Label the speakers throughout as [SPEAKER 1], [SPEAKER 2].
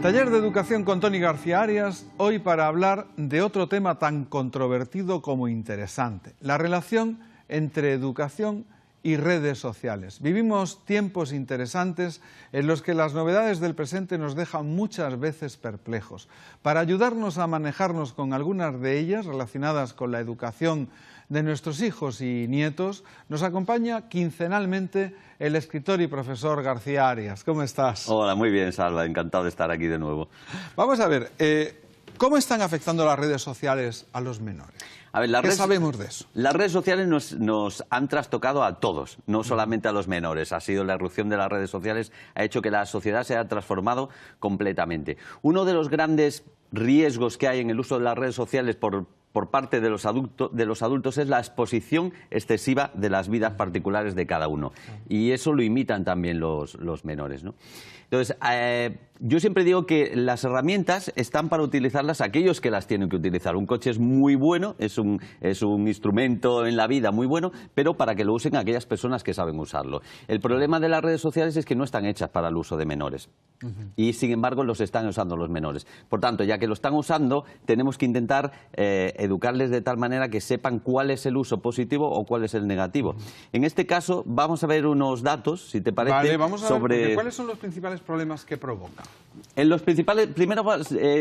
[SPEAKER 1] Taller de Educación con Toni García Arias, hoy para hablar de otro tema tan controvertido como interesante, la relación entre educación y redes sociales. Vivimos tiempos interesantes en los que las novedades del presente nos dejan muchas veces perplejos. Para ayudarnos a manejarnos con algunas de ellas relacionadas con la educación de nuestros hijos y nietos, nos acompaña quincenalmente el escritor y profesor García Arias. ¿Cómo estás?
[SPEAKER 2] Hola, muy bien, Salva. Encantado de estar aquí de nuevo.
[SPEAKER 1] Vamos a ver, ¿cómo están afectando las redes sociales a los menores?
[SPEAKER 2] A ver,
[SPEAKER 1] ¿Qué sabemos de eso?
[SPEAKER 2] Las redes sociales nos han trastocado a todos, no solamente a los menores. Ha sido la irrupción de las redes sociales, ha hecho que la sociedad se haya transformado completamente. Uno de los grandes riesgos que hay en el uso de las redes sociales por parte de los adultos es la exposición excesiva de las vidas particulares de cada uno. Y eso lo imitan también los menores, ¿no? Entonces, yo siempre digo que las herramientas están para utilizarlas aquellos que las tienen que utilizar. Un coche es muy bueno, es un instrumento en la vida muy bueno, pero para que lo usen aquellas personas que saben usarlo. El problema de las redes sociales es que no están hechas para el uso de menores. Y, sin embargo, los están usando los menores. Por tanto, ya que lo están usando, tenemos que intentar educarles de tal manera que sepan cuál es el uso positivo o cuál es el negativo. En este caso, vamos a ver unos datos, si te parece,
[SPEAKER 1] vale, vamos a ver, ¿cuáles son los principales problemas que provoca?
[SPEAKER 2] En los principales, primero,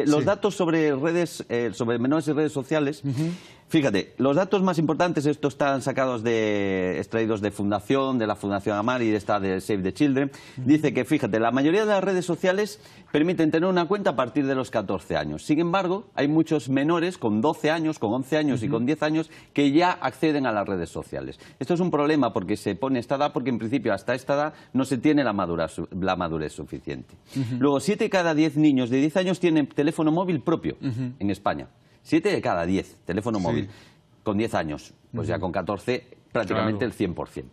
[SPEAKER 2] los datos sobre redes, sobre menores y redes sociales. Fíjate, los datos más importantes, estos están extraídos de la Fundación Amar y de Save the Children. Dice que, fíjate, la mayoría de las redes sociales permiten tener una cuenta a partir de los 14 años. Sin embargo, hay muchos menores con 12 años, con 11 años y con 10 años que ya acceden a las redes sociales. Esto es un problema porque se pone esta edad, porque en principio hasta esta edad no se tiene la madurez suficiente. Luego, 7 de cada 10 niños de 10 años tienen teléfono móvil propio en España. 7 de cada 10, teléfono móvil, con 10 años, pues ya con 14 prácticamente el 100%.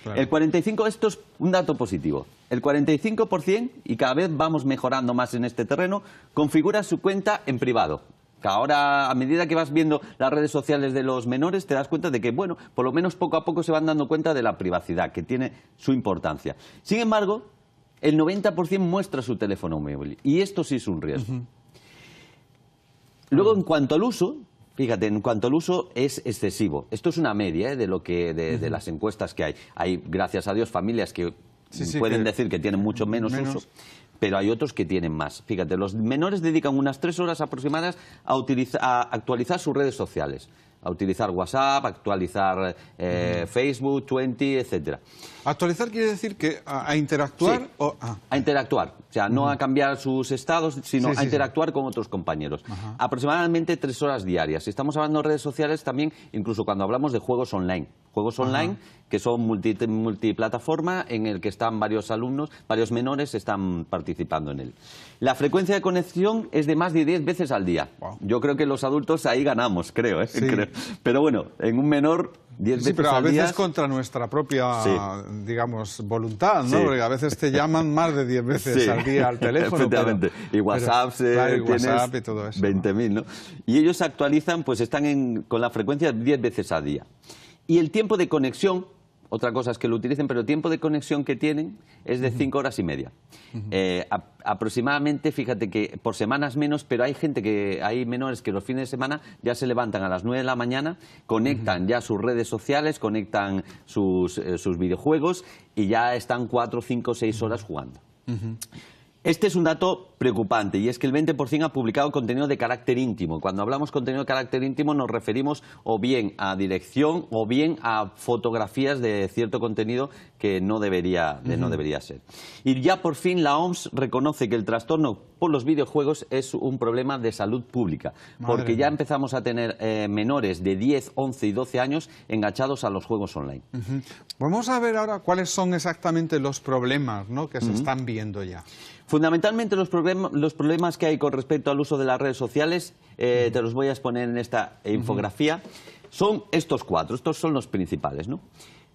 [SPEAKER 2] Claro. El 45%, esto es un dato positivo, el 45%, y cada vez vamos mejorando más en este terreno, configura su cuenta en privado. Ahora, a medida que vas viendo las redes sociales de los menores, te das cuenta de que, bueno, por lo menos poco a poco se van dando cuenta de la privacidad, que tiene su importancia. Sin embargo, el 90% muestra su teléfono móvil, y esto sí es un riesgo. Luego, en cuanto al uso, fíjate, en cuanto al uso es excesivo. Esto es una media de las encuestas que hay. Hay, gracias a Dios, familias que pueden decir que tienen mucho menos uso, pero hay otros que tienen más. Fíjate, los menores dedican unas 3 horas aproximadas a actualizar sus redes sociales, a utilizar WhatsApp, a actualizar Facebook, Twenty, etcétera.
[SPEAKER 1] ¿Actualizar quiere decir que a interactuar?
[SPEAKER 2] Sí, a interactuar. O sea, no a cambiar sus estados, sino a interactuar con otros compañeros. Aproximadamente 3 horas diarias. Si estamos hablando de redes sociales, también, incluso cuando hablamos de juegos online. Juegos online que son multiplataforma, en el que están varios alumnos, varios menores están participando en él. La frecuencia de conexión es de más de 10 veces al día. Yo creo que los adultos ahí ganamos, creo. Pero bueno, en un menor, 10 veces al día. Sí,
[SPEAKER 1] pero a veces contra nuestra propia, digamos, voluntad, ¿no? Porque a veces te llaman más de 10 veces al día al teléfono.
[SPEAKER 2] Efectivamente. Y WhatsApp,
[SPEAKER 1] y WhatsApp y todo eso.
[SPEAKER 2] 20.000, ¿no? Y ellos actualizan, pues están con la frecuencia 10 veces al día. Y el tiempo de conexión, otra cosa es que lo utilicen, pero el tiempo de conexión que tienen es de 5 horas y media. Aproximadamente, fíjate que por semanas menos, pero hay menores que los fines de semana ya se levantan a las 9 de la mañana, conectan ya sus redes sociales, conectan sus videojuegos y ya están 4, 5, 6 horas jugando. Este es un dato preocupante, y es que el 20% ha publicado contenido de carácter íntimo. Cuando hablamos de contenido de carácter íntimo nos referimos o bien a dirección o bien a fotografías de cierto contenido que no debería ser. Y ya por fin la OMS reconoce que el trastorno por los videojuegos es un problema de salud pública, porque ya empezamos a tener menores de 10, 11 y 12 años enganchados a los juegos online.
[SPEAKER 1] Vamos a ver ahora cuáles son exactamente los problemas, ¿no?, que se están viendo ya.
[SPEAKER 2] Fundamentalmente los problemas que hay con respecto al uso de las redes sociales, te los voy a exponer en esta infografía, son estos 4, estos son los principales, ¿no?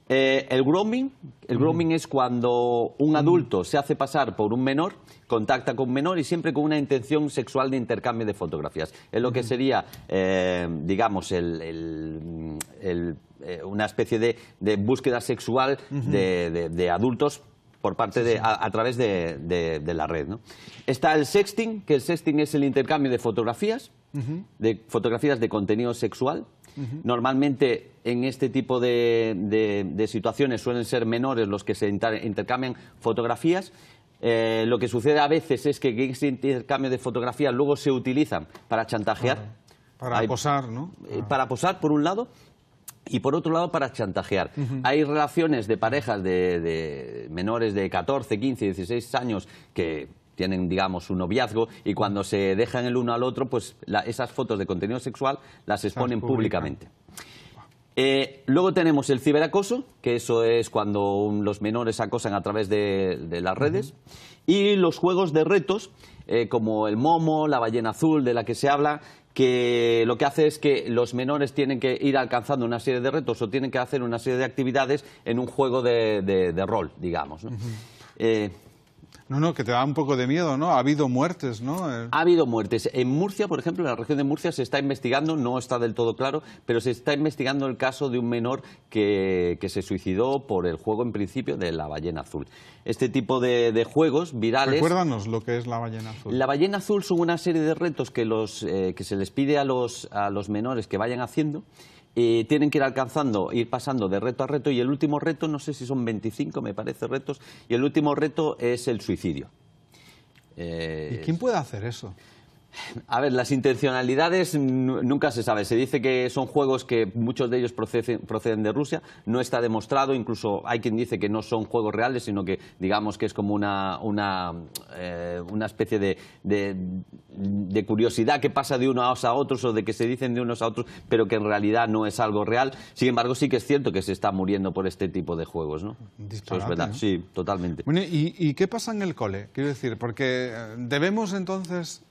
[SPEAKER 2] El grooming es cuando un adulto se hace pasar por un menor, contacta con un menor y siempre con una intención sexual de intercambio de fotografías. Es lo que sería, digamos, una especie de búsqueda sexual de adultos por parte a través de la red, ¿no? Está el sexting, que el sexting es el intercambio de fotografías, de contenido sexual. Normalmente en este tipo de situaciones suelen ser menores los que se intercambian fotografías. Lo que sucede a veces es que ese intercambio de fotografías luego se utilizan para chantajear.
[SPEAKER 1] Para posar, ¿no?
[SPEAKER 2] Para posar, por un lado, y por otro lado para chantajear. Hay relaciones de parejas de menores de 14, 15, 16 años que tienen, digamos, un noviazgo y cuando se dejan el uno al otro, pues esas fotos de contenido sexual las exponen públicamente. Luego tenemos el ciberacoso, que eso es cuando los menores acosan a través de las redes, y los juegos de retos, como el Momo, la ballena azul, de la que se habla, que lo que hace es que los menores tienen que ir alcanzando una serie de retos o tienen que hacer una serie de actividades en un juego de rol, digamos, ¿no?
[SPEAKER 1] Que te da un poco de miedo, ¿no? Ha habido muertes, ¿no?
[SPEAKER 2] Ha habido muertes. En Murcia, por ejemplo, en la región de Murcia se está investigando, no está del todo claro, pero se está investigando el caso de un menor que se suicidó por el juego, en principio, de la ballena azul. Este tipo de juegos virales...
[SPEAKER 1] Recuérdanos lo que es la ballena azul.
[SPEAKER 2] La ballena azul son una serie de retos que se les pide a los menores que vayan haciendo. Tienen que ir alcanzando, ir pasando de reto a reto, y el último reto, no sé si son 25, me parece, retos, y el último reto es el suicidio.
[SPEAKER 1] ¿Y quién puede hacer eso?
[SPEAKER 2] A ver, las intencionalidades nunca se sabe. Se dice que son juegos que muchos de ellos proceden de Rusia. No está demostrado. Incluso hay quien dice que no son juegos reales, sino que digamos que es como una especie de curiosidad que pasa de unos a otros o de que se dicen de unos a otros, pero que en realidad no es algo real. Sin embargo, sí que es cierto que se está muriendo por este tipo de juegos, ¿no? Eso es verdad. ¿No? Sí, totalmente.
[SPEAKER 1] Bueno, ¿y qué pasa en el cole? Quiero decir, porque debemos entonces...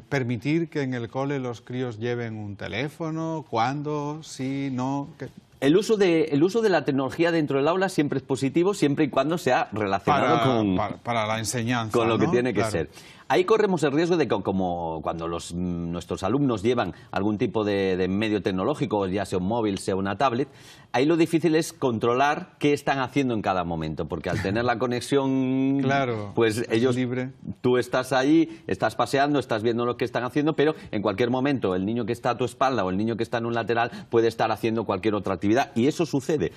[SPEAKER 1] permitir que en el cole los críos lleven un teléfono, ¿cuándo? ¿Sí? ¿No? ¿Qué?
[SPEAKER 2] El uso de la tecnología dentro del aula siempre es positivo, siempre y cuando sea relacionado
[SPEAKER 1] para la enseñanza,
[SPEAKER 2] con lo que
[SPEAKER 1] ¿no?
[SPEAKER 2] tiene que
[SPEAKER 1] Claro.
[SPEAKER 2] ser. Ahí corremos el riesgo de que, como cuando nuestros alumnos llevan algún tipo de medio tecnológico, ya sea un móvil, sea una tablet, ahí lo difícil es controlar qué están haciendo en cada momento, porque al tener la conexión,
[SPEAKER 1] claro,
[SPEAKER 2] pues ellos,
[SPEAKER 1] libre.
[SPEAKER 2] Tú estás ahí, estás paseando, estás viendo lo que están haciendo, pero en cualquier momento el niño que está a tu espalda o el niño que está en un lateral puede estar haciendo cualquier otra actividad, y eso sucede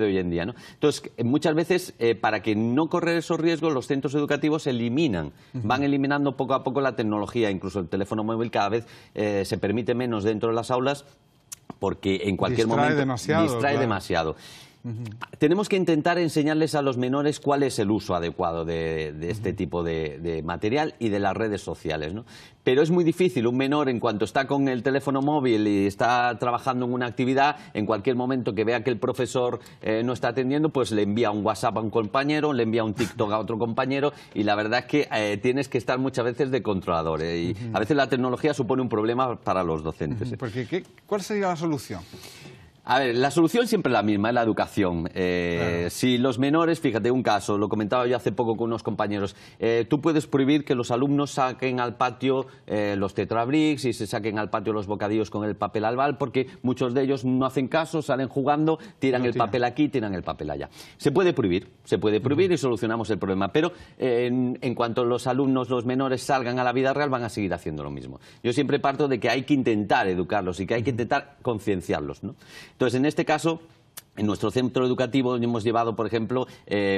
[SPEAKER 2] hoy en día, ¿no? Entonces, muchas veces, para que no correr esos riesgos, los centros educativos van eliminando poco a poco la tecnología. Incluso el teléfono móvil cada vez se permite menos dentro de las aulas, porque en cualquier momento distrae demasiado. Tenemos que intentar enseñarles a los menores cuál es el uso adecuado de este tipo de material y de las redes sociales, ¿no? Pero es muy difícil. Un menor, en cuanto está con el teléfono móvil y está trabajando en una actividad, en cualquier momento que vea que el profesor no está atendiendo, pues le envía un WhatsApp a un compañero, le envía un TikTok a otro compañero, y la verdad es que tienes que estar muchas veces de controlador, y a veces la tecnología supone un problema para los docentes.
[SPEAKER 1] Porque, ¿cuál sería la solución?
[SPEAKER 2] A ver, la solución siempre es la misma, es la educación. Claro. Si los menores, fíjate, un caso, lo comentaba yo hace poco con unos compañeros, tú puedes prohibir que los alumnos saquen al patio los tetrabricks y se saquen al patio los bocadillos con el papel albal, porque muchos de ellos no hacen caso, salen jugando, tiran el papel aquí, tiran el papel allá. Se puede prohibir y solucionamos el problema, pero en cuanto los alumnos, los menores, salgan a la vida real, van a seguir haciendo lo mismo. Yo siempre parto de que hay que intentar educarlos y que hay que intentar concienciarlos, ¿no? Entonces, en este caso, en nuestro centro educativo hemos llevado, por ejemplo,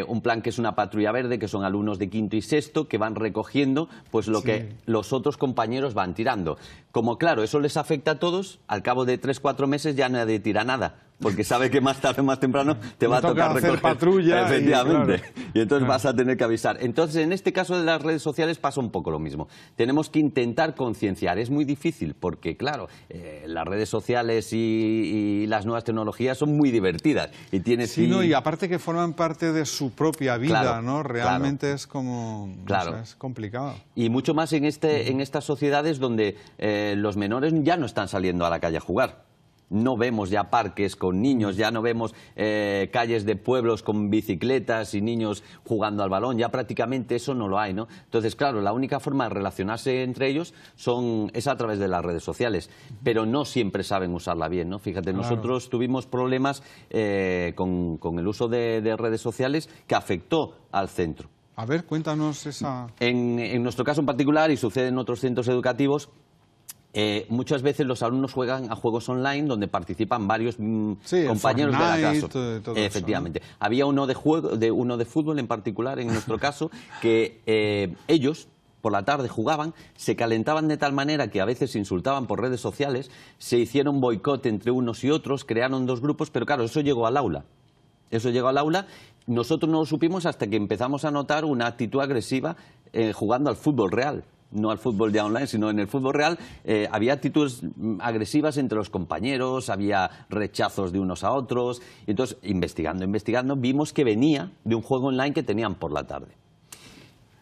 [SPEAKER 2] un plan que es una patrulla verde, que son alumnos de quinto y sexto que van recogiendo pues lo que los otros compañeros van tirando. Como, claro, eso les afecta a todos, al cabo de 3 o 4 meses ya nadie tira nada, porque sabe que más tarde o más temprano te va a tocar recoger.
[SPEAKER 1] Hacer patrulla.
[SPEAKER 2] Efectivamente. Y entonces vas a tener que avisar. Entonces, en este caso de las redes sociales pasa un poco lo mismo. Tenemos que intentar concienciar. Es muy difícil porque, claro, las redes sociales y las nuevas tecnologías son muy divertidas. Y tienes
[SPEAKER 1] y aparte que forman parte de su propia vida,
[SPEAKER 2] claro,
[SPEAKER 1] ¿no? Realmente es como...
[SPEAKER 2] Claro.
[SPEAKER 1] O sea, es complicado.
[SPEAKER 2] Y mucho más en estas sociedades donde los menores ya no están saliendo a la calle a jugar. no vemos ya parques con niños, ya no vemos calles de pueblos con bicicletas y niños jugando al balón, ya prácticamente eso no lo hay, ¿no? Entonces, claro, la única forma de relacionarse entre ellos es a través de las redes sociales, pero no siempre saben usarla bien, ¿no? Fíjate,
[SPEAKER 1] Claro.
[SPEAKER 2] nosotros tuvimos problemas con el uso de redes sociales que afectó al centro.
[SPEAKER 1] A ver, cuéntanos esa...
[SPEAKER 2] En nuestro caso en particular, y sucede en otros centros educativos, muchas veces los alumnos juegan a juegos online donde participan varios compañeros de la clase.
[SPEAKER 1] Todo
[SPEAKER 2] Efectivamente.
[SPEAKER 1] Eso, ¿no?
[SPEAKER 2] Había uno de fútbol en particular, en nuestro caso, que ellos por la tarde jugaban, se calentaban de tal manera que a veces se insultaban por redes sociales, se hicieron boicot entre unos y otros, crearon dos grupos, pero claro, eso llegó al aula. Nosotros no lo supimos hasta que empezamos a notar una actitud agresiva jugando al fútbol real. No al fútbol ya online, sino en el fútbol real había actitudes agresivas entre los compañeros, había rechazos de unos a otros. Y entonces, investigando, vimos que venía de un juego online que tenían por la tarde.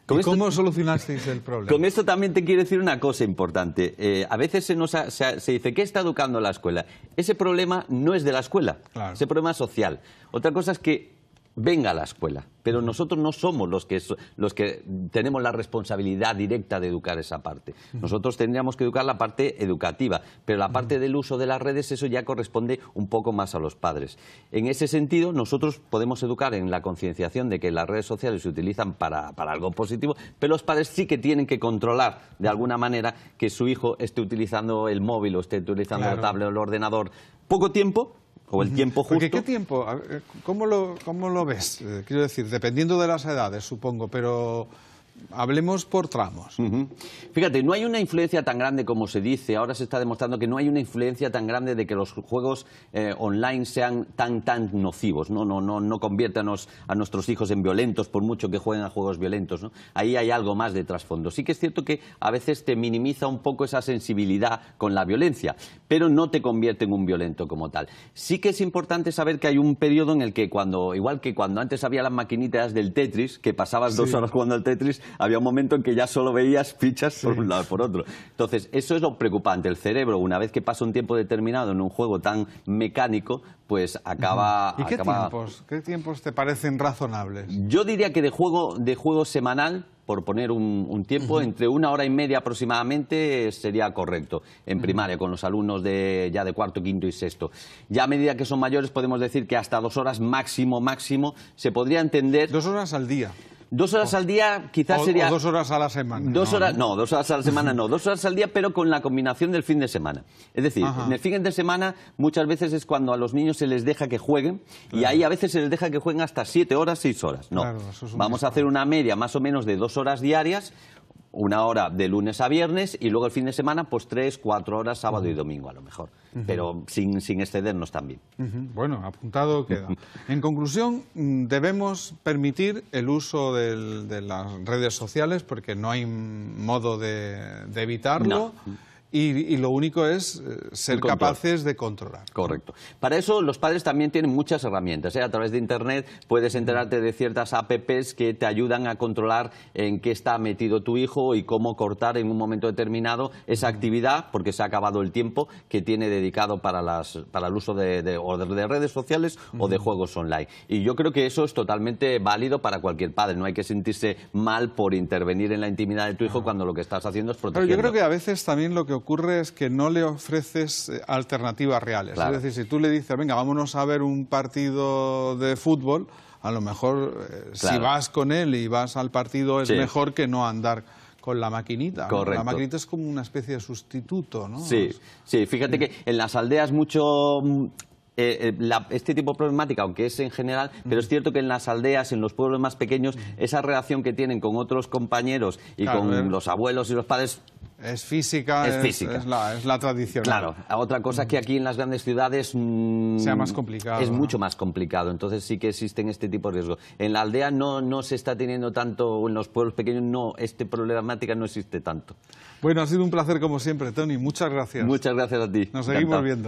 [SPEAKER 1] ¿Y cómo solucionasteis el problema?
[SPEAKER 2] Con esto también te quiero decir una cosa importante. A veces se dice, ¿qué está educando la escuela? Ese problema no es de la escuela,
[SPEAKER 1] claro.
[SPEAKER 2] Ese problema es social. Otra cosa es que venga a la escuela, pero nosotros no somos los que tenemos la responsabilidad directa de educar esa parte. Nosotros tendríamos que educar la parte educativa, pero la parte del uso de las redes, eso ya corresponde un poco más a los padres. En ese sentido, nosotros podemos educar en la concienciación de que las redes sociales se utilizan para algo positivo, pero los padres sí que tienen que controlar de alguna manera que su hijo esté utilizando el móvil o esté utilizando la tablet o el ordenador poco tiempo, o el tiempo justo.
[SPEAKER 1] Porque ¿qué tiempo? ¿Cómo lo ves? Quiero decir, dependiendo de las edades, supongo, pero hablemos por tramos.
[SPEAKER 2] Fíjate, no hay una influencia tan grande como se dice. Ahora se está demostrando que no hay una influencia tan grande de que los juegos online sean tan nocivos. No conviertan a nuestros hijos en violentos por mucho que jueguen a juegos violentos, ¿no? Ahí hay algo más de trasfondo. Sí que es cierto que a veces te minimiza un poco esa sensibilidad con la violencia, pero no te convierte en un violento como tal. Sí que es importante saber que hay un periodo en el que igual que cuando antes había las maquinitas del Tetris, que pasabas 2 horas jugando al Tetris, había un momento en que ya solo veías fichas por un lado y por otro. Entonces, eso es lo preocupante. El cerebro, una vez que pasa un tiempo determinado en un juego tan mecánico, pues acaba...
[SPEAKER 1] ¿Y qué tiempos te parecen razonables?
[SPEAKER 2] Yo diría que de juego semanal, por poner un tiempo, entre 1 hora y media aproximadamente sería correcto en primaria, con los alumnos ya de cuarto, quinto y sexto. Ya a medida que son mayores podemos decir que hasta 2 horas máximo se podría entender...
[SPEAKER 1] 2 horas al día.
[SPEAKER 2] 2 horas al día quizás sería...
[SPEAKER 1] O 2 horas a la semana.
[SPEAKER 2] 2 horas, no, 2 horas a la semana no, 2 horas al día, pero con la combinación del fin de semana. Es decir, en el fin de semana muchas veces es cuando a los niños se les deja que jueguen, y ahí a veces se les deja que jueguen hasta 7 horas, 6 horas. No,
[SPEAKER 1] claro, eso es
[SPEAKER 2] vamos a hacer una media más o menos de 2 horas diarias, 1 hora de lunes a viernes, y luego el fin de semana pues 3, 4 horas sábado y domingo a lo mejor, pero sin excedernos también.
[SPEAKER 1] Bueno, apuntado queda. En conclusión, debemos permitir el uso de las redes sociales porque no hay modo de evitarlo.
[SPEAKER 2] No.
[SPEAKER 1] Y lo único es ser capaces de controlar.
[SPEAKER 2] Correcto. Para eso los padres también tienen muchas herramientas, ¿eh? A través de Internet puedes enterarte de ciertas apps que te ayudan a controlar en qué está metido tu hijo y cómo cortar en un momento determinado esa actividad, porque se ha acabado el tiempo que tiene dedicado para el uso de redes sociales o de juegos online. Y yo creo que eso es totalmente válido para cualquier padre. No hay que sentirse mal por intervenir en la intimidad de tu hijo cuando lo que estás haciendo es protegerlo.
[SPEAKER 1] Pero yo creo que a veces también lo que ocurre es que no le ofreces alternativas reales.
[SPEAKER 2] Claro.
[SPEAKER 1] Es decir, si tú le dices, venga, vámonos a ver un partido de fútbol, a lo mejor si vas con él y vas al partido es mejor que no andar con la maquinita.
[SPEAKER 2] Correcto.
[SPEAKER 1] La maquinita es como una especie de sustituto, ¿no?
[SPEAKER 2] Sí, fíjate que en las aldeas este tipo de problemática, aunque es en general, pero es cierto que en las aldeas, en los pueblos más pequeños, esa relación que tienen con otros compañeros y con los abuelos y los padres...
[SPEAKER 1] Es física, es la tradicional.
[SPEAKER 2] Claro, otra cosa es que aquí en las grandes ciudades
[SPEAKER 1] sea más complicado.
[SPEAKER 2] Es mucho más complicado, entonces sí que existen este tipo de riesgos. En la aldea no se está teniendo tanto, en los pueblos pequeños esta problemática no existe tanto.
[SPEAKER 1] Bueno, ha sido un placer como siempre, Toni, muchas gracias.
[SPEAKER 2] Muchas gracias a ti.
[SPEAKER 1] Nos seguimos viendo.